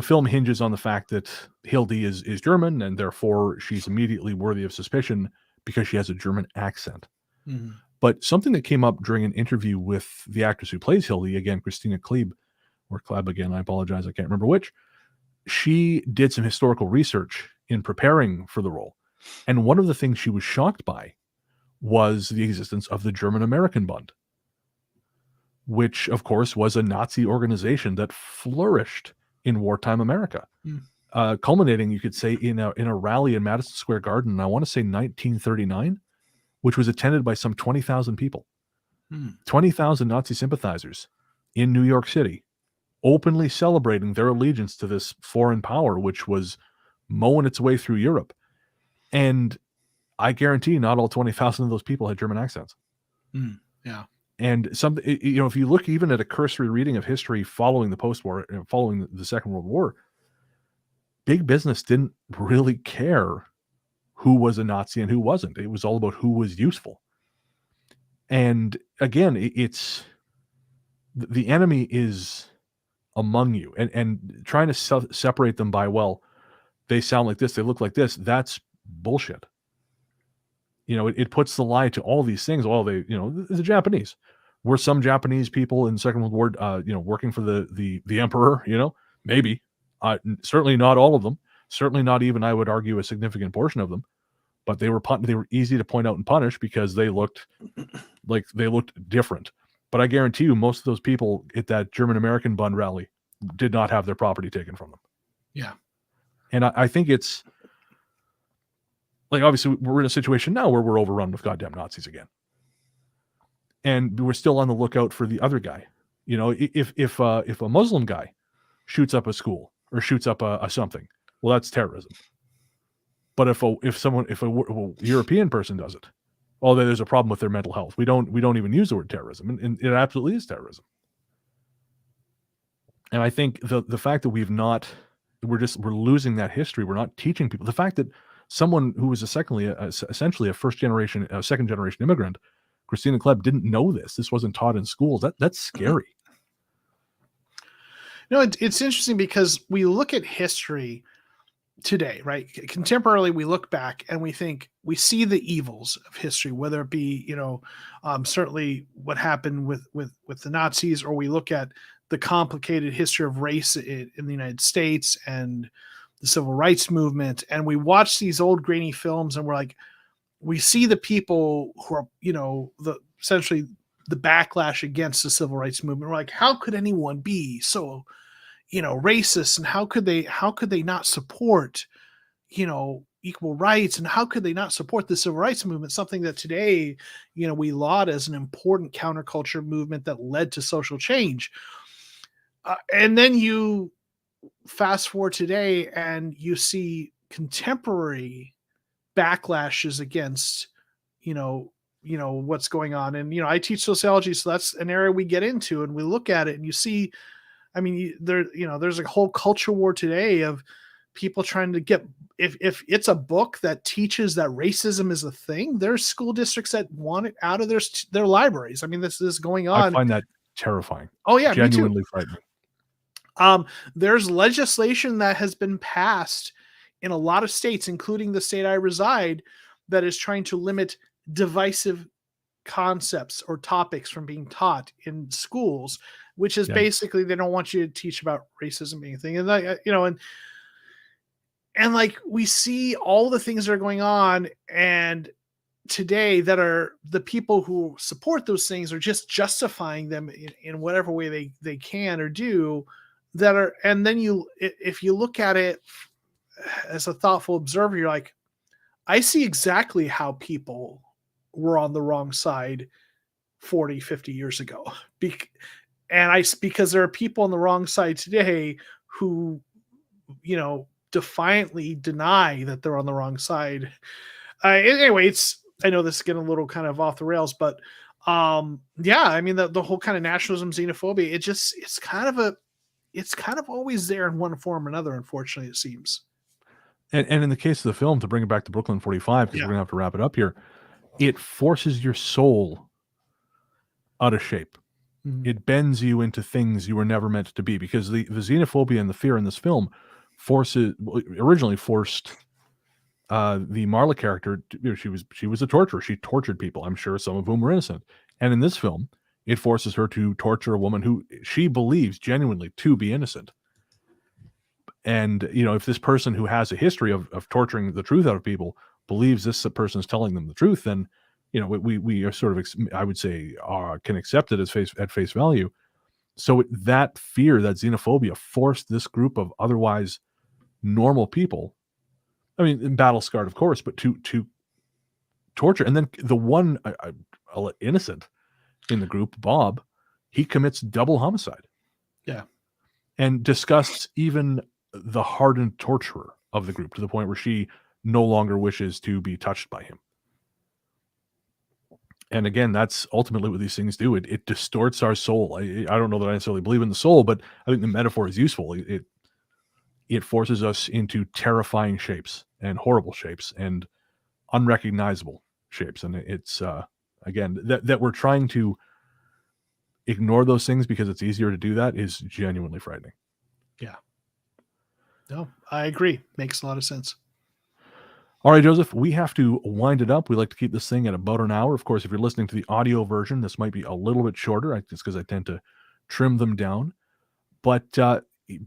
film hinges on the fact that Hildy is German, and therefore she's immediately worthy of suspicion because she has a German accent. Mhm. But something that came up during an interview with the actress who plays Hildy, again, Christina Klebe, or Kleb again, I apologize, I can't remember which, she did some historical research in preparing for the role. And one of the things she was shocked by was the existence of the German-American Bund, which, of course, was a Nazi organization that flourished in wartime America, culminating, you could say, in a rally in Madison Square Garden, I want to say 1939, which was attended by some 20,000 people. 20,000 Nazi sympathizers in New York City, openly celebrating their allegiance to this foreign power, which was mowing its way through Europe. And I guarantee not all 20,000 of those people had German accents. Yeah. And if you look even at a cursory reading of history following the post-war, following the Second World War, big business didn't really care who was a Nazi and who wasn't. It was all about who was useful. And again, it's the enemy is among you, and trying to separate them by, well, they sound like this, they look like this. That's bullshit. It puts the lie to all these things. Well, the Japanese. Were some Japanese people in the Second World War, working for the emperor? Maybe. Certainly not all of them. Certainly not even, I would argue, a significant portion of them. But they were easy to point out and punish because they looked different. But I guarantee you, most of those people at that German-American Bund rally did not have their property taken from them. Yeah. And I think it's like, obviously, we're in a situation now where we're overrun with goddamn Nazis again. And we're still on the lookout for the other guy. If a Muslim guy shoots up a school or shoots up a something, well, that's terrorism. But if a European person does it, well, there's a problem with their mental health. We don't even use the word terrorism, and it absolutely is terrorism. And I think the fact that we're losing that history. We're not teaching people. The fact that someone who was essentially a second generation immigrant, Christina Kleb, didn't know this. This wasn't taught in schools. That's scary. No, it's interesting because we look at history today, right? Contemporarily, we look back and we see the evils of history, whether it be, certainly what happened with the Nazis, or we look at the complicated history of race in the United States and the civil rights movement. And we watch these old grainy films and we're like, we see the people who are, essentially the backlash against the civil rights movement. We're like, how could anyone be so, racist, and how could they not support, equal rights, and how could they not support the civil rights movement, something that today, we laud as an important counterculture movement that led to social change. And then you fast forward today and you see contemporary backlashes against, what's going on. And, I teach sociology, so that's an area we get into, and we look at it and you see I mean, there's a whole culture war today of people trying to get, if it's a book that teaches that racism is a thing, there's school districts that want it out of their libraries. I mean, this is going I on. find that terrifying. Oh yeah, me too. Genuinely frightening. There's legislation that has been passed in a lot of states, including the state I reside, that is trying to limit divisive concepts or topics from being taught in schools, which is Yeah. basically they don't want you to teach about racism being a thing. And and like we see all the things that are going on and today that are the people who support those things are just justifying them in whatever way they can or do that are. And then if you look at it as a thoughtful observer, you're like, I see exactly how people were on the wrong side 40, 50 years ago. Because there are people on the wrong side today who, defiantly deny that they're on the wrong side. Anyway, I know this is getting a little kind of off the rails, but yeah, I mean, the whole kind of nationalism, xenophobia, it's kind of always there in one form or another, unfortunately, it seems. And in the case of the film, to bring it back to Brooklyn 45, because Yeah. we're going to have to wrap it up here, it forces your soul out of shape. Mhm. It bends you into things you were never meant to be, because the xenophobia and the fear in this film originally forced the Marla character. She was a torturer. She tortured people, I'm sure some of whom were innocent. And in this film, it forces her to torture a woman who she believes genuinely to be innocent. And, if this person who has a history of torturing the truth out of people believes this person is telling them the truth, then, we are sort of, I would say, can accept it at face value. So that fear, that xenophobia, forced this group of otherwise normal people, I mean, battle scarred, of course, but to torture. And then the one innocent in the group, Bob, he commits double homicide. Yeah. And disgusts even the hardened torturer of the group to the point where she no longer wishes to be touched by him. And again, that's ultimately what these things do. It distorts our soul. I don't know that I necessarily believe in the soul, but I think the metaphor is useful. It forces us into terrifying shapes and horrible shapes and unrecognizable shapes. And it's again, that we're trying to ignore those things because it's easier to do that is genuinely frightening. Yeah. No, I agree. Makes a lot of sense. All right, Joseph, we have to wind it up. We like to keep this thing at about an hour. Of course, if you're listening to the audio version, this might be a little bit shorter. Just because I tend to trim them down. But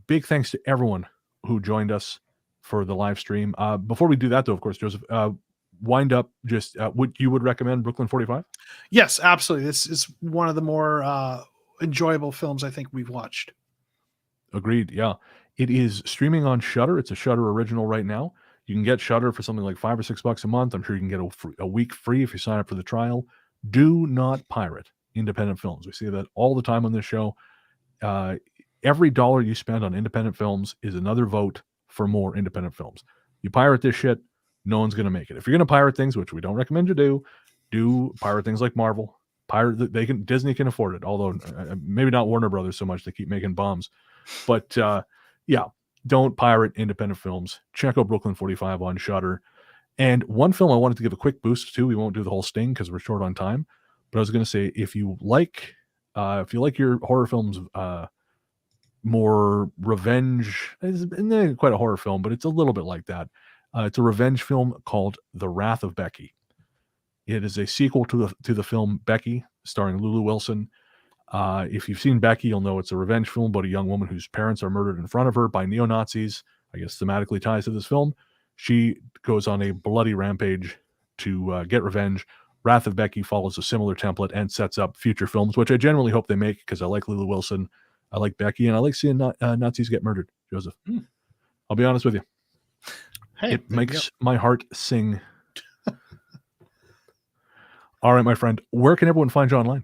big thanks to everyone who joined us for the live stream. Before we do that, though, of course, Joseph, wind up just what you would recommend Brooklyn 45? Yes, absolutely. This is one of the more enjoyable films I think we've watched. Agreed. Yeah. It is streaming on Shudder. It's a Shudder original right now. You can get Shudder for something like $5 or $6 a month. I'm sure you can get a week free if you sign up for the trial. Do not pirate independent films. We see that all the time on this show. Every dollar you spend on independent films is another vote for more independent films. You pirate this shit, no one's going to make it. If you're going to pirate things, which we don't recommend you do pirate things like Marvel. Disney can afford it, although maybe not Warner Brothers so much. They keep making bombs. But yeah, don't pirate independent films. Check out Brooklyn 45 on Shudder. And one film I wanted to give a quick boost to. We won't do the whole sting because we're short on time. But I was going to say, if you like your horror films more revenge, it's not quite a horror film, but it's a little bit like that. It's a revenge film called The Wrath of Becky. It is a sequel to the film Becky, starring Lulu Wilson. If you've seen Becky, you'll know it's a revenge film about a young woman whose parents are murdered in front of her by neo-Nazis. I guess thematically ties to this film. She goes on a bloody rampage to get revenge. Wrath of Becky follows a similar template and sets up future films, which I generally hope they make because I like Lulu Wilson, I like Becky, and I like seeing Nazis get murdered, Joseph. I'll be honest with you. Hey, it makes my heart sing. All right, my friend. Where can everyone find you online?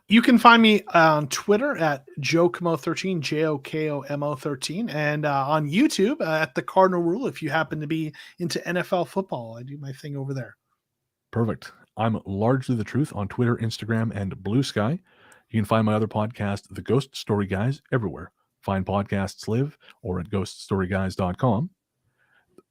You can find me on Twitter at Comeau13, JOKOMO13, and on YouTube at The Cardinal Rule if you happen to be into NFL football. I do my thing over there. Perfect. I'm Largely the Truth on Twitter, Instagram, and Blue Sky. You can find my other podcast, The Ghost Story Guys, everywhere fine podcasts live, or at ghoststoryguys.com.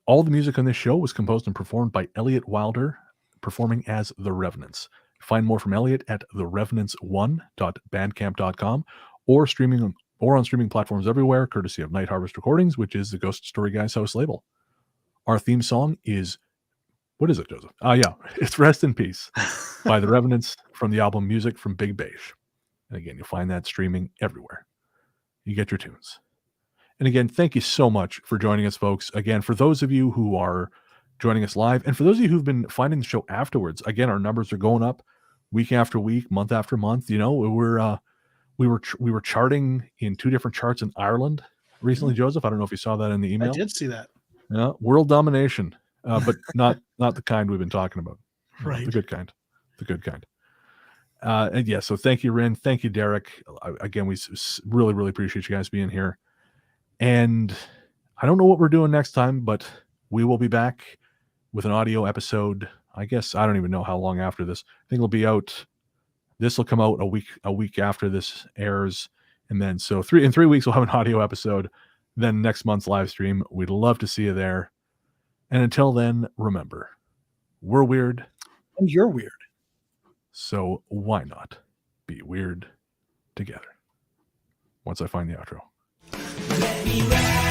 All the music on this show was composed and performed by Elliot Wilder, performing as The Revenants. Find more from Elliot at therevenants1.bandcamp.com or on streaming platforms everywhere, courtesy of Night Harvest Recordings, which is the Ghost Story Guys house label. Our theme song is, what is it, Joseph? It's Rest in Peace by The Revenants from the album Music from Big Beige. And again, you'll find that streaming everywhere you get your tunes. And again, thank you so much for joining us, folks. Again, for those of you who are joining us live, and for those of you who've been finding the show afterwards, again, our numbers are going up week after week, month after month. You know, we were charting in 2 different charts in Ireland recently, Joseph. I don't know if you saw that in the email. I did see that. Yeah, world domination, but not the kind we've been talking about. Right. The good kind. The good kind. And yeah, so thank you, Rin. Thank you, Derek. Again, we really, really appreciate you guys being here. And I don't know what we're doing next time, but we will be back with an audio episode. I guess I don't even know how long after this. I think it'll be out. This will come out a week after this airs. And then so in 3 weeks, we'll have an audio episode. Then next month's live stream. We'd love to see you there. And until then, remember, we're weird. And you're weird. So why not be weird together? Once I find the outro. Let me ride.